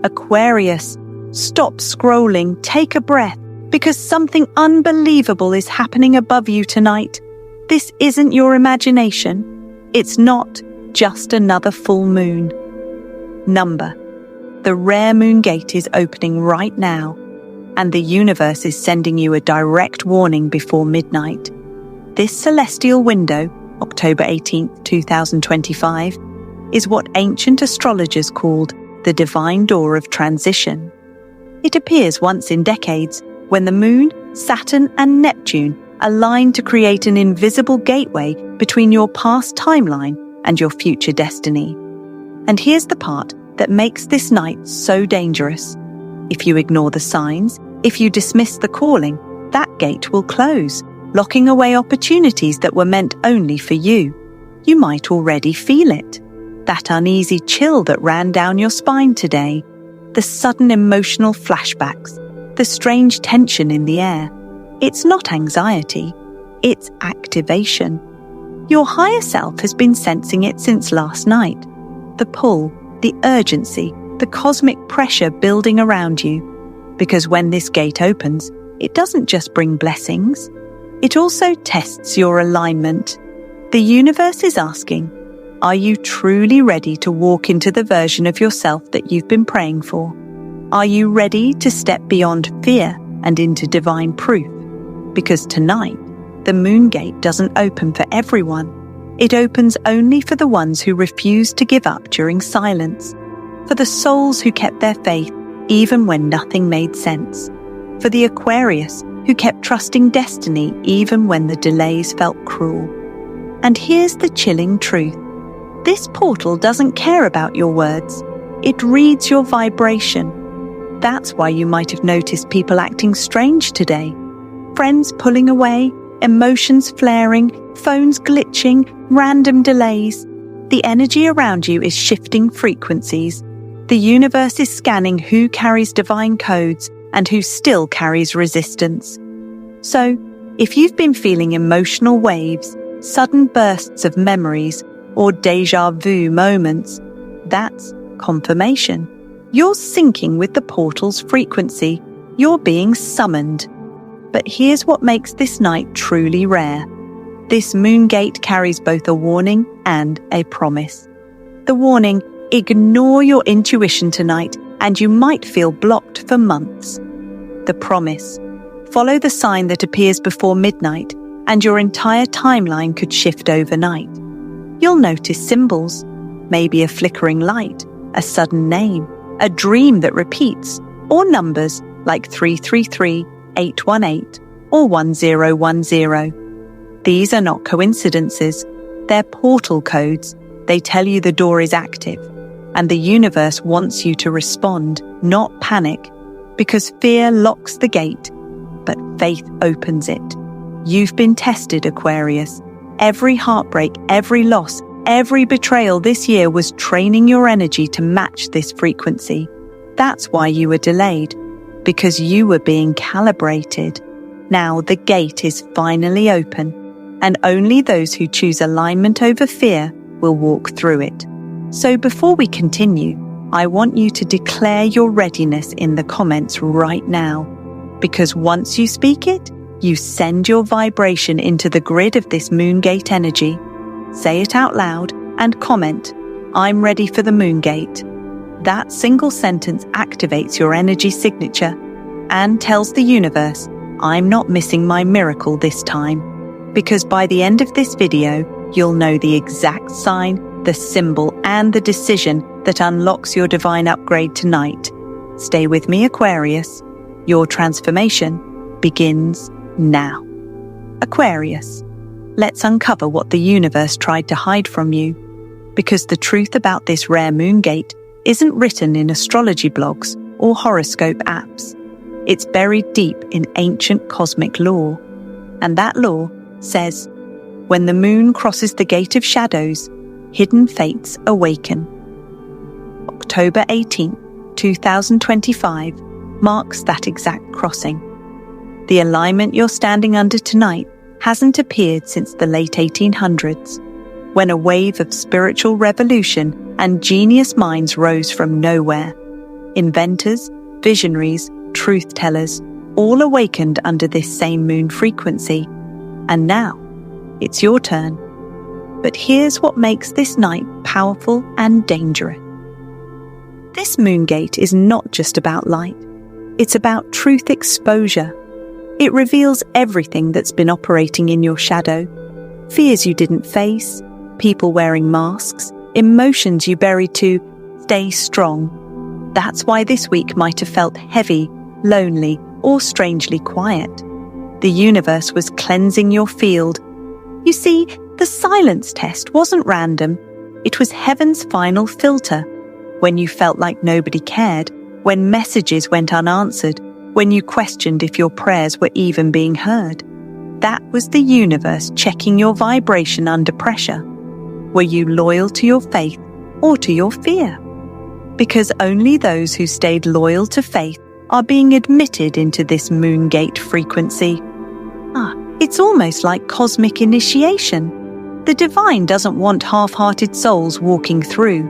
Aquarius, stop scrolling, take a breath, because something unbelievable is happening above you tonight. This isn't your imagination. It's not just another full moon. Number: the rare moon gate is opening right now, and the universe is sending you a direct warning before midnight. This celestial window, October 18th, 2025, is what ancient astrologers called the divine door of transition. It appears once in decades when the Moon, Saturn, and Neptune align to create an invisible gateway between your past timeline and your future destiny. And here's the part that makes this night so dangerous. If you ignore the signs, if you dismiss the calling, that gate will close, locking away opportunities that were meant only for you. You might already feel it. That uneasy chill that ran down your spine today, the sudden emotional flashbacks, the strange tension in the air. It's not anxiety, it's activation. Your higher self has been sensing it since last night. The pull, the urgency, the cosmic pressure building around you. Because when this gate opens, it doesn't just bring blessings, it also tests your alignment. The universe is asking, are you truly ready to walk into the version of yourself that you've been praying for? Are you ready to step beyond fear and into divine proof? Because tonight, the moon gate doesn't open for everyone. It opens only for the ones who refuse to give up during silence, for the souls who kept their faith even when nothing made sense, for the Aquarius who kept trusting destiny even when the delays felt cruel. And here's the chilling truth. This portal doesn't care about your words. It reads your vibration. That's why you might have noticed people acting strange today. Friends pulling away, emotions flaring, phones glitching, random delays. The energy around you is shifting frequencies. The universe is scanning who carries divine codes and who still carries resistance. So, if you've been feeling emotional waves, sudden bursts of memories, or déjà vu moments, that's confirmation. You're syncing with the portal's frequency. You're being summoned. But here's what makes this night truly rare. This moon gate carries both a warning and a promise. The warning: ignore your intuition tonight and you might feel blocked for months. The promise: follow the sign that appears before midnight and your entire timeline could shift overnight. You'll notice symbols, maybe a flickering light, a sudden name, a dream that repeats, or numbers like 333, 818, or 1010. These are not coincidences. They're portal codes. They tell you the door is active, and the universe wants you to respond, not panic, because fear locks the gate, but faith opens it. You've been tested, Aquarius. Every heartbreak, every loss, every betrayal this year was training your energy to match this frequency. That's why you were delayed, because you were being calibrated. Now the gate is finally open, and only those who choose alignment over fear will walk through it. So before we continue, I want you to declare your readiness in the comments right now, because once you speak it, you send your vibration into the grid of this moon gate energy. Say it out loud and comment, "I'm ready for the moon gate." That single sentence activates your energy signature and tells the universe, I'm not missing my miracle this time. Because by the end of this video, you'll know the exact sign, the symbol, and the decision that unlocks your divine upgrade tonight. Stay with me, Aquarius. Your transformation begins now. Aquarius, let's uncover what the universe tried to hide from you. Because the truth about this rare moon gate isn't written in astrology blogs or horoscope apps. It's buried deep in ancient cosmic law. And that law says, when the moon crosses the gate of shadows, hidden fates awaken. October 18, 2025 marks that exact crossing. The alignment you're standing under tonight hasn't appeared since the late 1800s, when a wave of spiritual revolution and genius minds rose from nowhere. Inventors, visionaries, truth-tellers, all awakened under this same moon frequency. And now, it's your turn. But here's what makes this night powerful and dangerous. This moon gate is not just about light. It's about truth exposure. It reveals everything that's been operating in your shadow. Fears you didn't face, people wearing masks, emotions you buried to stay strong. That's why this week might have felt heavy, lonely, or strangely quiet. The universe was cleansing your field. You see, the silence test wasn't random. It was heaven's final filter. When you felt like nobody cared, when messages went unanswered, when you questioned if your prayers were even being heard. That was the universe checking your vibration under pressure. Were you loyal to your faith or to your fear? Because only those who stayed loyal to faith are being admitted into this moon gate frequency. It's almost like cosmic initiation. The divine doesn't want half-hearted souls walking through.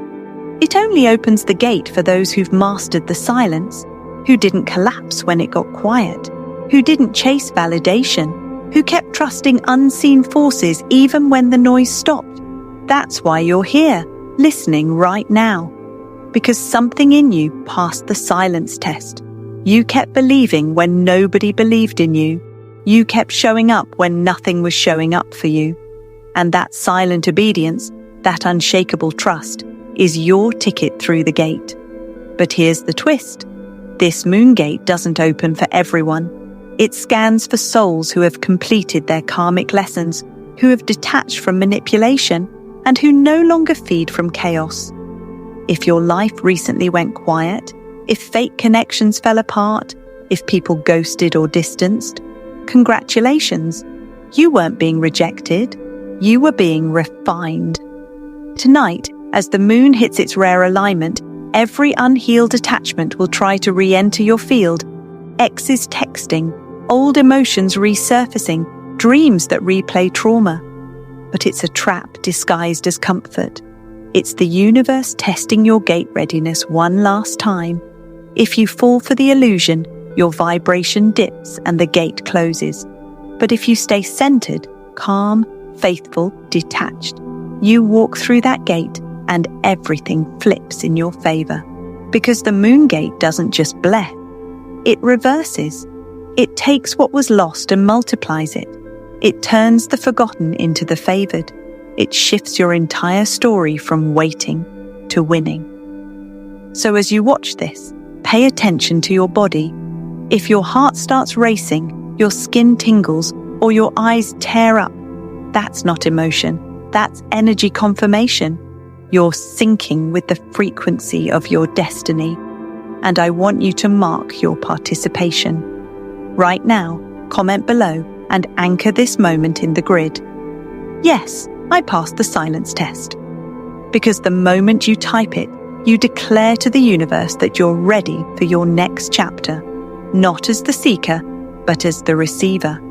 It only opens the gate for those who've mastered the silence, who didn't collapse when it got quiet, who didn't chase validation, who kept trusting unseen forces even when the noise stopped. That's why you're here, listening right now. Because something in you passed the silence test. You kept believing when nobody believed in you. You kept showing up when nothing was showing up for you. And that silent obedience, that unshakable trust, is your ticket through the gate. But here's the twist. This moon gate doesn't open for everyone. It scans for souls who have completed their karmic lessons, who have detached from manipulation, and who no longer feed from chaos. If your life recently went quiet, if fake connections fell apart, if people ghosted or distanced, congratulations. You weren't being rejected. You were being refined. Tonight, as the moon hits its rare alignment, every unhealed attachment will try to re-enter your field. Exes texting, old emotions resurfacing, dreams that replay trauma. But it's a trap disguised as comfort. It's the universe testing your gate readiness one last time. If you fall for the illusion, your vibration dips and the gate closes. But if you stay centered, calm, faithful, detached, you walk through that gate and everything flips in your favor. Because the moon gate doesn't just bless, it reverses. It takes what was lost and multiplies it. It turns the forgotten into the favored. It shifts your entire story from waiting to winning. So as you watch this, pay attention to your body. If your heart starts racing, your skin tingles, or your eyes tear up, that's not emotion. That's energy confirmation. You're syncing with the frequency of your destiny. And I want you to mark your participation. Right now, comment below and anchor this moment in the grid. Yes, I passed the silence test. Because the moment you type it, you declare to the universe that you're ready for your next chapter. Not as the seeker, but as the receiver.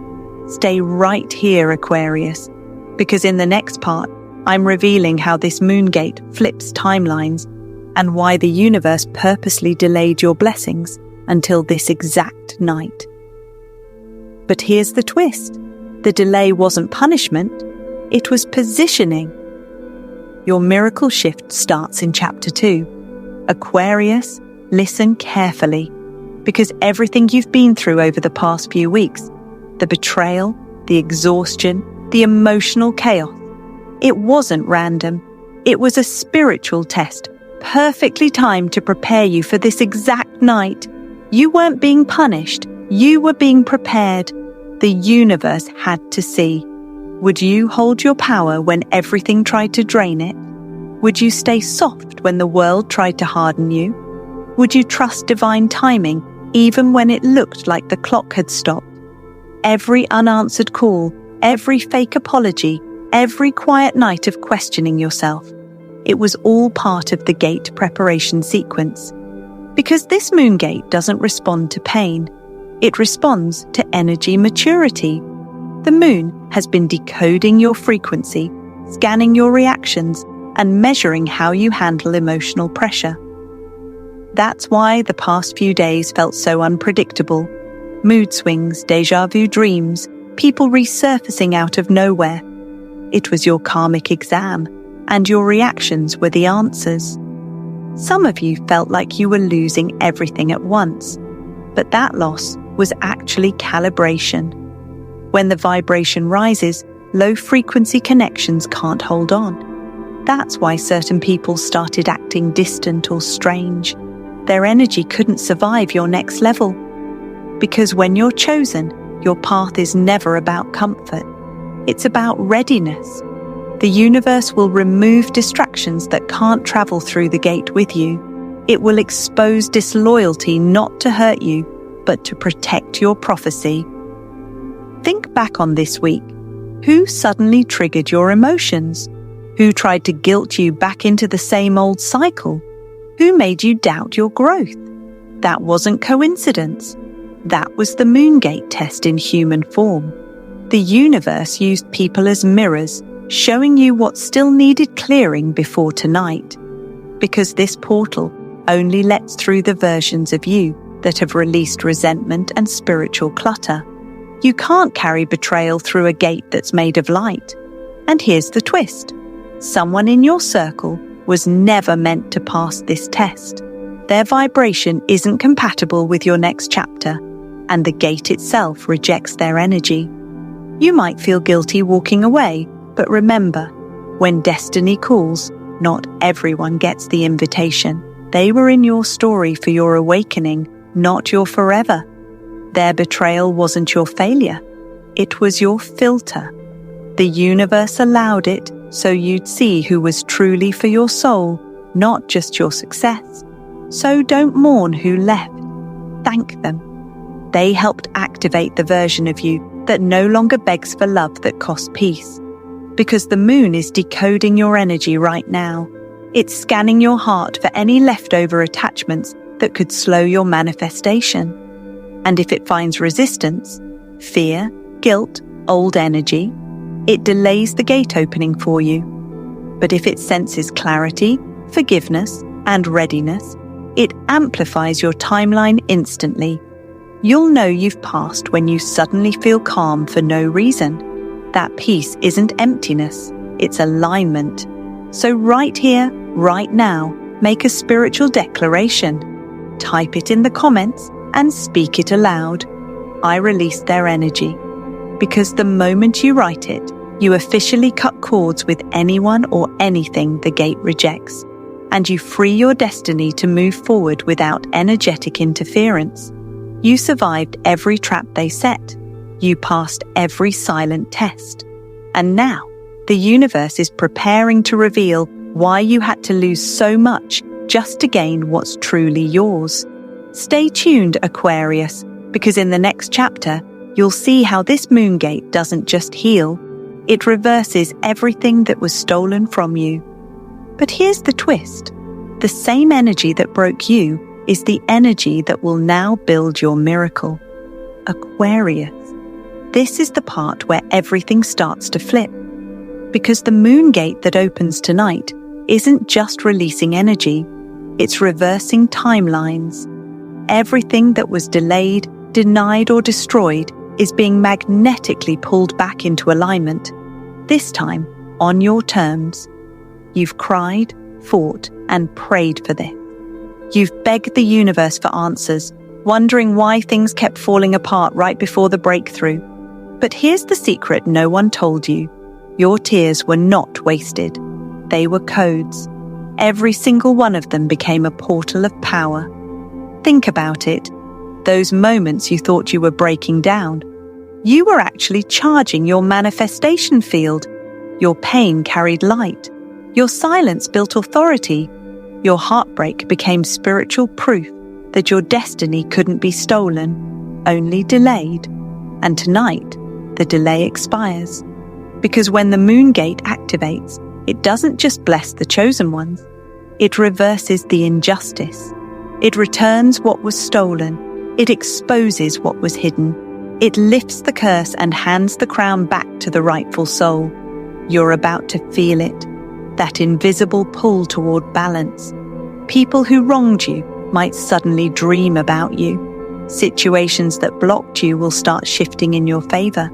Stay right here, Aquarius, because in the next part, I'm revealing how this moon gate flips timelines and why the universe purposely delayed your blessings until this exact night. But here's the twist. The delay wasn't punishment, it was positioning. Your miracle shift starts in chapter 2. Aquarius, listen carefully. Because everything you've been through over the past few weeks, the betrayal, the exhaustion, the emotional chaos, it wasn't random. It was a spiritual test, perfectly timed to prepare you for this exact night. You weren't being punished, you were being prepared. The universe had to see. Would you hold your power when everything tried to drain it? Would you stay soft when the world tried to harden you? Would you trust divine timing even when it looked like the clock had stopped? Every unanswered call, every fake apology, every quiet night of questioning yourself, it was all part of the gate preparation sequence. Because this moon gate doesn't respond to pain, it responds to energy maturity. The moon has been decoding your frequency, scanning your reactions, and measuring how you handle emotional pressure. That's why the past few days felt so unpredictable. Mood swings, déjà vu dreams, people resurfacing out of nowhere. It was your karmic exam, and your reactions were the answers. Some of you felt like you were losing everything at once, but that loss was actually calibration. When the vibration rises, low-frequency connections can't hold on. That's why certain people started acting distant or strange. Their energy couldn't survive your next level. Because when you're chosen, your path is never about comfort. It's about readiness. The universe will remove distractions that can't travel through the gate with you. It will expose disloyalty not to hurt you, but to protect your prophecy. Think back on this week. Who suddenly triggered your emotions? Who tried to guilt you back into the same old cycle? Who made you doubt your growth? That wasn't coincidence. That was the moon gate test in human form. The universe used people as mirrors, showing you what still needed clearing before tonight. Because this portal only lets through the versions of you that have released resentment and spiritual clutter. You can't carry betrayal through a gate that's made of light. And here's the twist. Someone in your circle was never meant to pass this test. Their vibration isn't compatible with your next chapter, and the gate itself rejects their energy. You might feel guilty walking away, but remember, when destiny calls, not everyone gets the invitation. They were in your story for your awakening, not your forever. Their betrayal wasn't your failure. It was your filter. The universe allowed it so you'd see who was truly for your soul, not just your success. So don't mourn who left. Thank them. They helped activate the version of you that no longer begs for love that costs peace. Because the moon is decoding your energy right now. It's scanning your heart for any leftover attachments that could slow your manifestation. And if it finds resistance, fear, guilt, old energy, it delays the gate opening for you. But if it senses clarity, forgiveness, and readiness, it amplifies your timeline instantly. You'll know you've passed when you suddenly feel calm for no reason. That peace isn't emptiness, it's alignment. So right here, right now, make a spiritual declaration. Type it in the comments and speak it aloud. I release their energy. Because the moment you write it, you officially cut cords with anyone or anything the gate rejects, and you free your destiny to move forward without energetic interference. You survived every trap they set. You passed every silent test. And now, the universe is preparing to reveal why you had to lose so much just to gain what's truly yours. Stay tuned, Aquarius, because in the next chapter, you'll see how this moon gate doesn't just heal, it reverses everything that was stolen from you. But here's the twist. The same energy that broke you is the energy that will now build your miracle. Aquarius. This is the part where everything starts to flip. Because the moon gate that opens tonight isn't just releasing energy, it's reversing timelines. Everything that was delayed, denied, or destroyed is being magnetically pulled back into alignment. This time, on your terms. You've cried, fought, and prayed for this. You've begged the universe for answers, wondering why things kept falling apart right before the breakthrough. But here's the secret no one told you. Your tears were not wasted. They were codes. Every single one of them became a portal of power. Think about it. Those moments you thought you were breaking down. You were actually charging your manifestation field. Your pain carried light. Your silence built authority. Your heartbreak became spiritual proof that your destiny couldn't be stolen, only delayed. And tonight, the delay expires. Because when the moon gate activates, it doesn't just bless the chosen ones. It reverses the injustice. It returns what was stolen. It exposes what was hidden. It lifts the curse and hands the crown back to the rightful soul. You're about to feel it. That invisible pull toward balance. People who wronged you, might suddenly dream about you. Situations that blocked you will start shifting in your favor.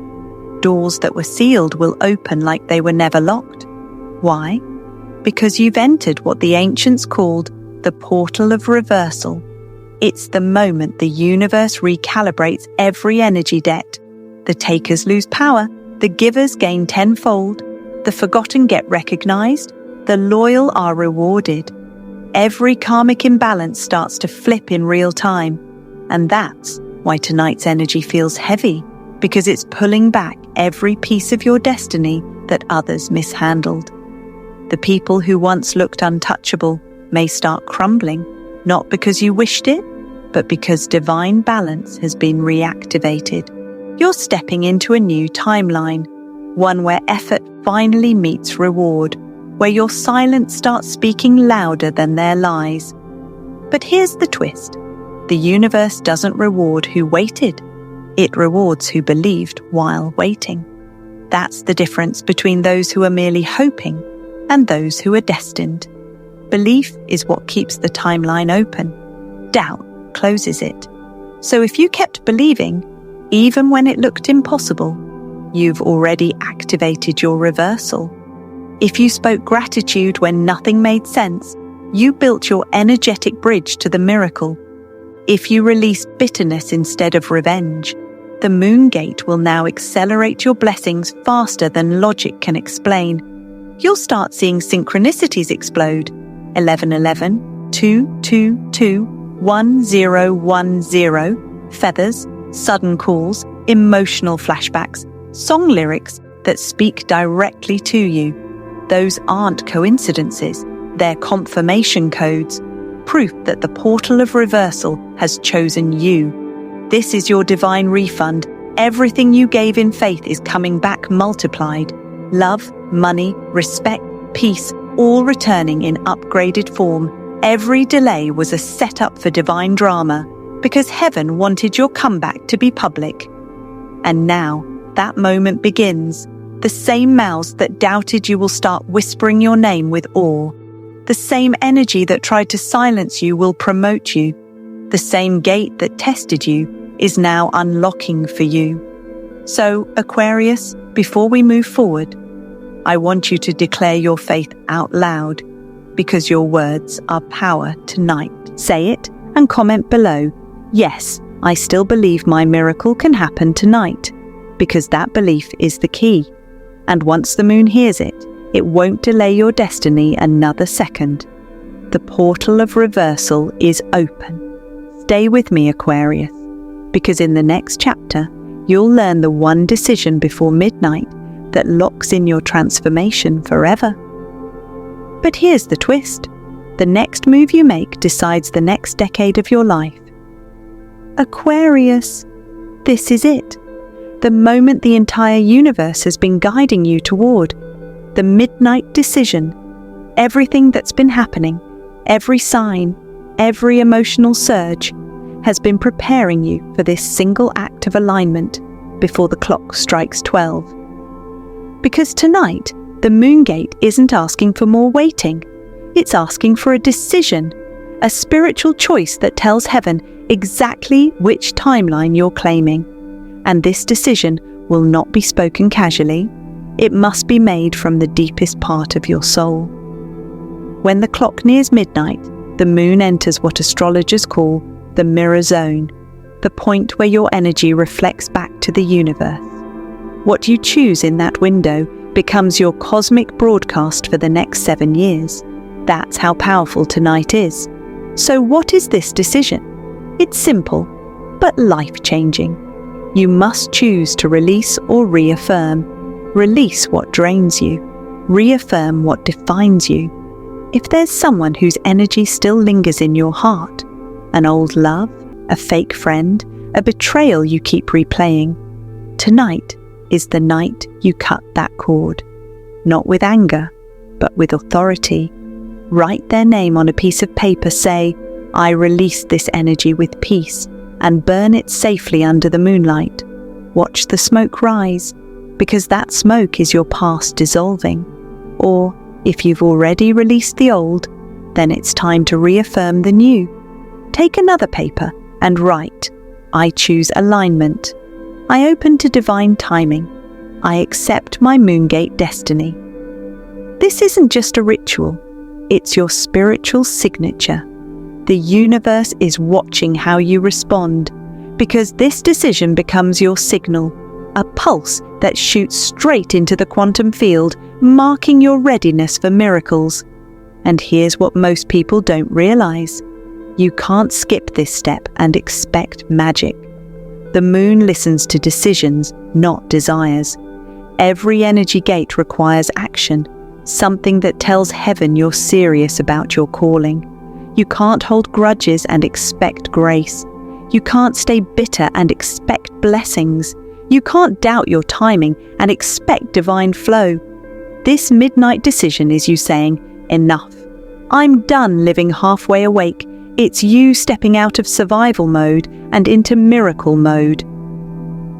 Doors that were sealed will open like they were never locked. Why? Because you've entered what the ancients called the portal of reversal. It's the moment the universe recalibrates every energy debt. The takers lose power, the givers gain tenfold, the forgotten get recognized, the loyal are rewarded. Every karmic imbalance starts to flip in real time. And that's why tonight's energy feels heavy, because it's pulling back every piece of your destiny that others mishandled. The people who once looked untouchable may start crumbling, not because you wished it, but because divine balance has been reactivated. You're stepping into a new timeline, one where effort finally meets reward, where your silence starts speaking louder than their lies. But here's the twist. The universe doesn't reward who waited. It rewards who believed while waiting. That's the difference between those who are merely hoping and those who are destined. Belief is what keeps the timeline open. Doubt closes it. So if you kept believing, even when it looked impossible, you've already activated your reversal. If you spoke gratitude when nothing made sense, you built your energetic bridge to the miracle. If you released bitterness instead of revenge, the moon gate will now accelerate your blessings faster than logic can explain. You'll start seeing synchronicities explode. 1111, 222, 1010, feathers, sudden calls, emotional flashbacks, song lyrics that speak directly to you. Those aren't coincidences, they're confirmation codes, proof that the portal of reversal has chosen you. This is your divine refund. Everything you gave in faith is coming back multiplied. Love, money, respect, peace, all returning in upgraded form. Every delay was a setup for divine drama, because heaven wanted your comeback to be public. And now, that moment begins. The same mouths that doubted you will start whispering your name with awe. The same energy that tried to silence you will promote you. The same gate that tested you is now unlocking for you. So, Aquarius, before we move forward, I want you to declare your faith out loud, because your words are power tonight. Say it and comment below, yes, I still believe my miracle can happen tonight, because that belief is the key. And once the moon hears it, it won't delay your destiny another second. The portal of reversal is open. Stay with me, Aquarius, because in the next chapter, you'll learn the one decision before midnight that locks in your transformation forever. But here's the twist. The next move you make decides the next decade of your life. Aquarius, this is it. The moment the entire universe has been guiding you toward. The midnight decision. Everything that's been happening, every sign, every emotional surge, has been preparing you for this single act of alignment before the clock strikes 12. Because tonight, the moon gate isn't asking for more waiting. It's asking for a decision, a spiritual choice that tells heaven exactly which timeline you're claiming. And this decision will not be spoken casually. It must be made from the deepest part of your soul. When the clock nears midnight, the moon enters what astrologers call the mirror zone, the point where your energy reflects back to the universe. What you choose in that window becomes your cosmic broadcast for the next 7 years. That's how powerful tonight is. So what is this decision? It's simple, but life-changing. You must choose to release or reaffirm. Release what drains you. Reaffirm what defines you. If there's someone whose energy still lingers in your heart, an old love, a fake friend, a betrayal you keep replaying, tonight is the night you cut that cord. Not with anger, but with authority. Write their name on a piece of paper, say, I release this energy with peace, and burn it safely under the moonlight. Watch the smoke rise, because that smoke is your past dissolving. Or, if you've already released the old, then it's time to reaffirm the new. Take another paper and write, I choose alignment. I open to divine timing. I accept my moongate destiny. This isn't just a ritual, it's your spiritual signature. The universe is watching how you respond, because this decision becomes your signal, a pulse that shoots straight into the quantum field, marking your readiness for miracles. And here's what most people don't realize. You can't skip this step and expect magic. The moon listens to decisions, not desires. Every energy gate requires action, something that tells heaven you're serious about your calling. You can't hold grudges and expect grace. You can't stay bitter and expect blessings. You can't doubt your timing and expect divine flow. This midnight decision is you saying, enough. I'm done living halfway awake. It's you stepping out of survival mode and into miracle mode.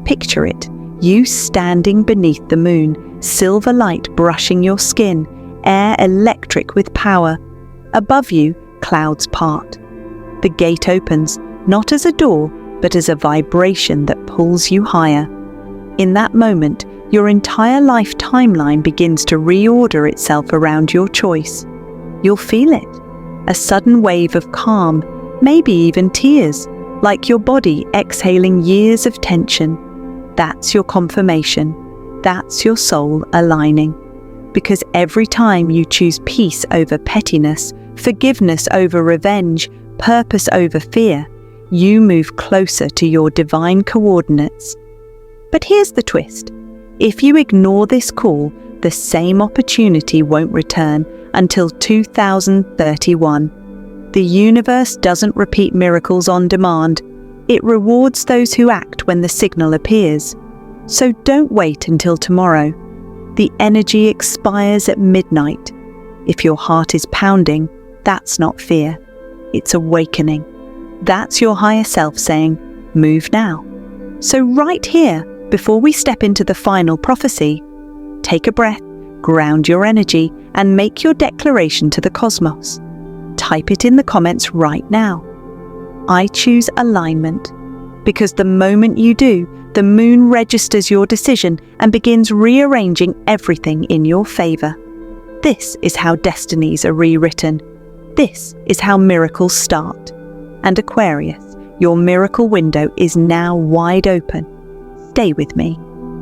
Picture it, you standing beneath the moon, silver light brushing your skin, air electric with power. Above you, clouds part. The gate opens, not as a door, but as a vibration that pulls you higher. In that moment, your entire life timeline begins to reorder itself around your choice. You'll feel it, a sudden wave of calm, maybe even tears, like your body exhaling years of tension. That's your confirmation. That's your soul aligning. Because every time you choose peace over pettiness, forgiveness over revenge, purpose over fear, you move closer to your divine coordinates. But here's the twist. If you ignore this call, the same opportunity won't return until 2031. The universe doesn't repeat miracles on demand. It rewards those who act when the signal appears. So don't wait until tomorrow. The energy expires at midnight. If your heart is pounding, that's not fear. It's awakening. That's your higher self saying, move now. So right here, before we step into the final prophecy, take a breath, ground your energy, and make your declaration to the cosmos. Type it in the comments right now. I choose alignment, because the moment you do, the moon registers your decision and begins rearranging everything in your favor. This is how destinies are rewritten. This is how miracles start. And Aquarius, your miracle window is now wide open. Stay with me,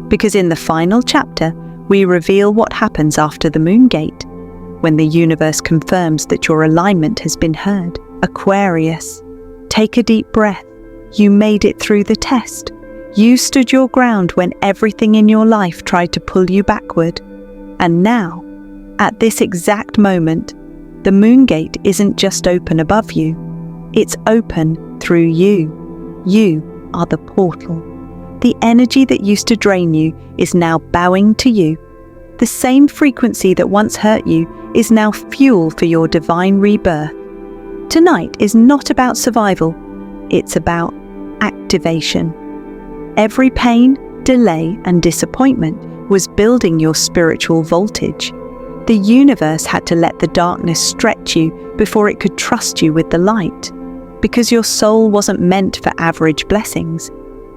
because in the final chapter, we reveal what happens after the moon gate, when the universe confirms that your alignment has been heard. Aquarius, take a deep breath. You made it through the test. You stood your ground when everything in your life tried to pull you backward. And now, at this exact moment, the moon gate isn't just open above you. It's open through you. You are the portal. The energy that used to drain you is now bowing to you. The same frequency that once hurt you is now fuel for your divine rebirth. Tonight is not about survival. It's about activation. Every pain, delay, and disappointment was building your spiritual voltage. The universe had to let the darkness stretch you before it could trust you with the light. Because your soul wasn't meant for average blessings.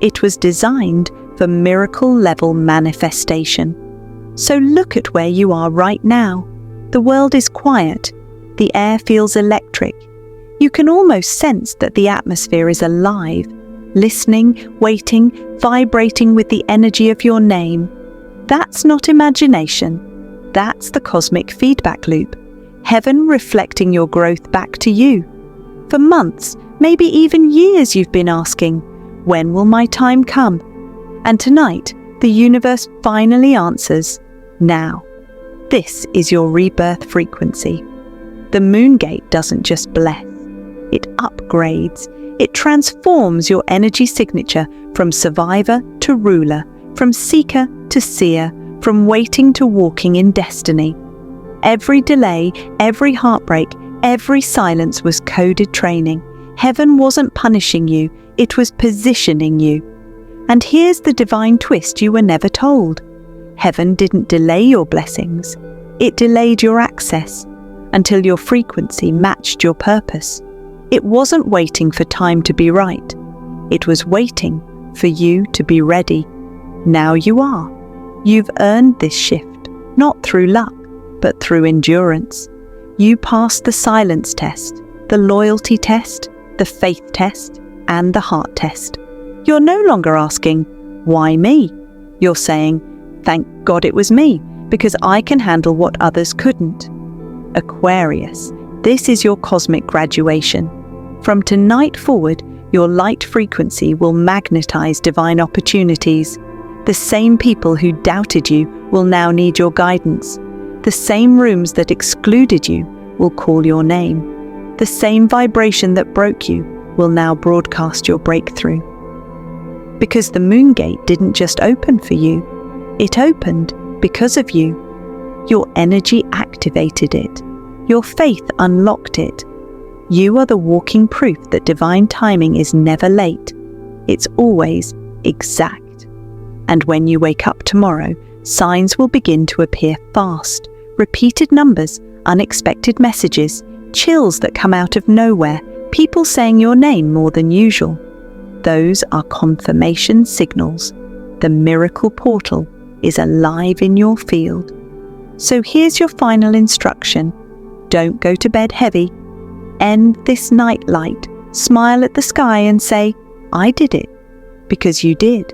It was designed for miracle-level manifestation. So look at where you are right now. The world is quiet. The air feels electric. You can almost sense that the atmosphere is alive, listening, waiting, vibrating with the energy of your name. That's not imagination. That's the cosmic feedback loop. Heaven reflecting your growth back to you. For months, maybe even years, you've been asking, when will my time come? And tonight, the universe finally answers, now. This is your rebirth frequency. The moon gate doesn't just bless. It upgrades. It transforms your energy signature from survivor to ruler, from seeker to seer, from waiting to walking in destiny. Every delay, every heartbreak, every silence was coded training. Heaven wasn't punishing you, it was positioning you. And here's the divine twist you were never told. Heaven didn't delay your blessings. It delayed your access until your frequency matched your purpose. It wasn't waiting for time to be right. It was waiting for you to be ready. Now you are. You've earned this shift, not through luck, but through endurance. You passed the silence test, the loyalty test, the faith test, and the heart test. You're no longer asking, why me? You're saying, thank God it was me, because I can handle what others couldn't. Aquarius, this is your cosmic graduation. From tonight forward, your light frequency will magnetize divine opportunities. The same people who doubted you will now need your guidance. The same rooms that excluded you will call your name. The same vibration that broke you will now broadcast your breakthrough. Because the moon gate didn't just open for you, it opened because of you. Your energy activated it. Your faith unlocked it. You are the walking proof that divine timing is never late. It's always exact. And when you wake up tomorrow, signs will begin to appear fast. Repeated numbers, unexpected messages, chills that come out of nowhere, people saying your name more than usual. Those are confirmation signals. The miracle portal is alive in your field. So here's your final instruction. Don't go to bed heavy. End this night light. Smile at the sky and say, I did it. Because you did.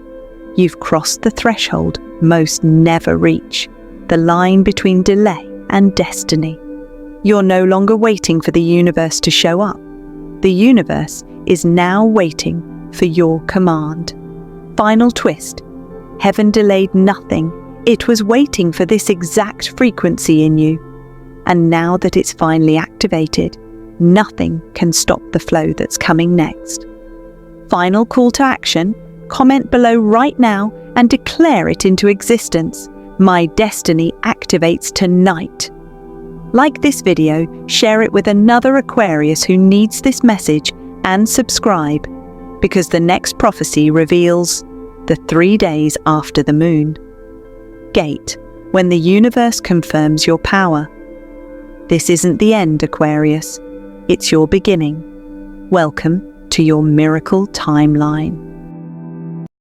You've crossed the threshold most never reach, the line between delay and destiny. You're no longer waiting for the universe to show up. The universe is now waiting for your command. Final twist. Heaven delayed nothing. It was waiting for this exact frequency in you. And now that it's finally activated, nothing can stop the flow that's coming next. Final call to action. Comment below right now and declare it into existence. My destiny activates tonight. Like this video, share it with another Aquarius who needs this message, and subscribe, because the next prophecy reveals the 3 days after the moon. Gate, when the universe confirms your power. This isn't the end, Aquarius. It's your beginning. Welcome to your miracle timeline.